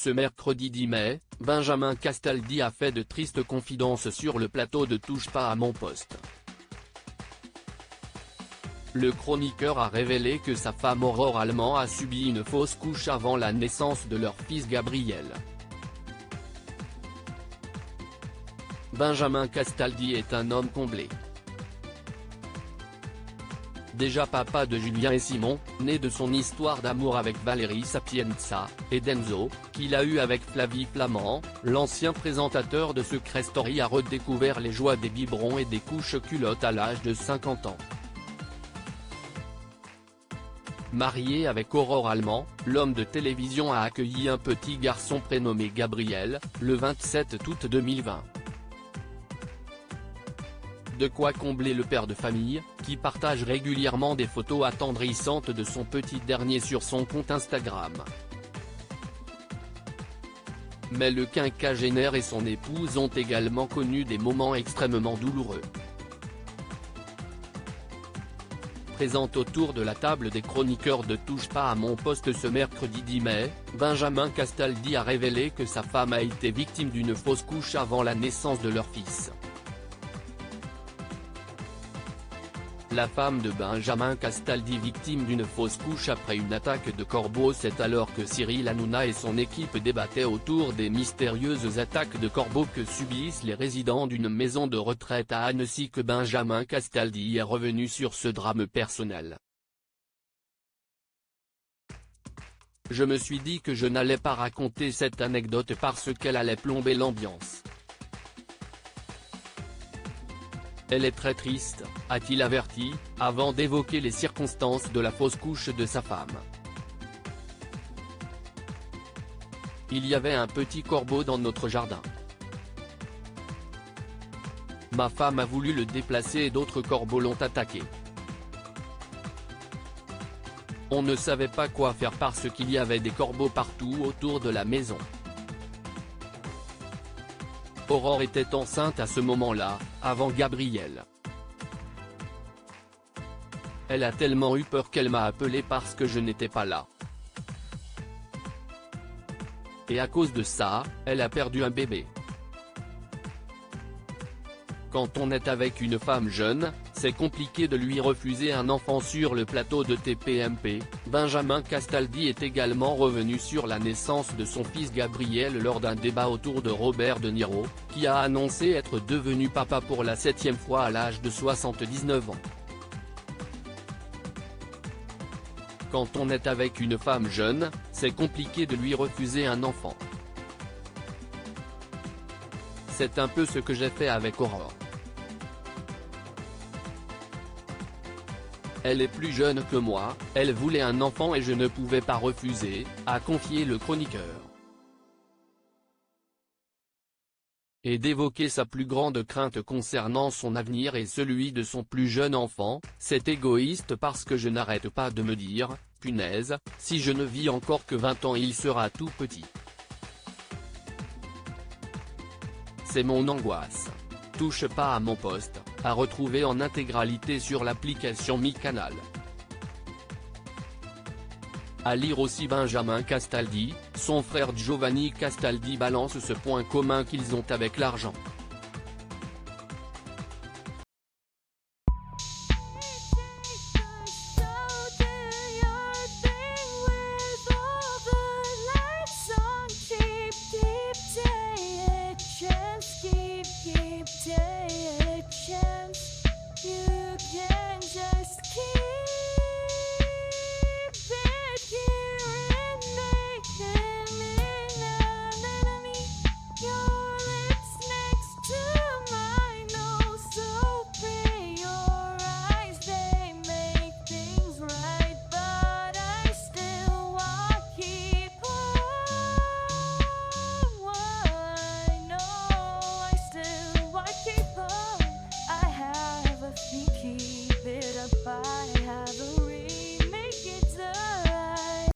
Ce mercredi 10 mai, Benjamin Castaldi a fait de tristes confidences sur le plateau de Touche pas à mon poste. Le chroniqueur a révélé que sa femme Aurore Allemand a subi une fausse couche avant la naissance de leur fils Gabriel. Benjamin Castaldi est un homme comblé. Déjà papa de Julien et Simon, né de son histoire d'amour avec Valérie Sapienza, et d'Enzo, qu'il a eu avec Flavie Flament, l'ancien présentateur de Secret Story a redécouvert les joies des biberons et des couches culottes à l'âge de 50 ans. Marié avec Aurore Allemand, l'homme de télévision a accueilli un petit garçon prénommé Gabriel, le 27 août 2020. De quoi combler le père de famille, qui partage régulièrement des photos attendrissantes de son petit dernier sur son compte Instagram. Mais le quinquagénaire et son épouse ont également connu des moments extrêmement douloureux. Présent autour de la table des chroniqueurs de Touche pas à mon poste ce mercredi 10 mai, Benjamin Castaldi a révélé que sa femme a été victime d'une fausse couche avant la naissance de leur fils. La femme de Benjamin Castaldi victime d'une fausse couche après une attaque de corbeau. C'est alors que Cyril Hanouna et son équipe débattaient autour des mystérieuses attaques de corbeaux que subissent les résidents d'une maison de retraite à Annecy que Benjamin Castaldi est revenu sur ce drame personnel. Je me suis dit que je n'allais pas raconter cette anecdote parce qu'elle allait plomber l'ambiance. Elle est très triste, a-t-il averti, avant d'évoquer les circonstances de la fausse couche de sa femme. Il y avait un petit corbeau dans notre jardin. Ma femme a voulu le déplacer et d'autres corbeaux l'ont attaqué. On ne savait pas quoi faire parce qu'il y avait des corbeaux partout autour de la maison. Aurore était enceinte à ce moment-là, avant Gabriel. Elle a tellement eu peur qu'elle m'a appelé parce que je n'étais pas là. Et à cause de ça, elle a perdu un bébé. Quand on est avec une femme jeune, c'est compliqué de lui refuser un enfant. Sur le plateau de TPMP, Benjamin Castaldi est également revenu sur la naissance de son fils Gabriel lors d'un débat autour de Robert De Niro, qui a annoncé être devenu papa pour la 7e fois à l'âge de 79 ans. Quand on est avec une femme jeune, c'est compliqué de lui refuser un enfant. C'est un peu ce que j'ai fait avec Aurore. Elle est plus jeune que moi, elle voulait un enfant et je ne pouvais pas refuser, a confié le chroniqueur. Et d'évoquer sa plus grande crainte concernant son avenir et celui de son plus jeune enfant, c'est égoïste parce que je n'arrête pas de me dire, punaise, si je ne vis encore que 20 ans il sera tout petit. C'est mon angoisse. Touche pas à mon poste, à retrouver en intégralité sur l'application MyCanal. À lire aussi Benjamin Castaldi, son frère Giovanni Castaldi balance ce point commun qu'ils ont avec l'argent.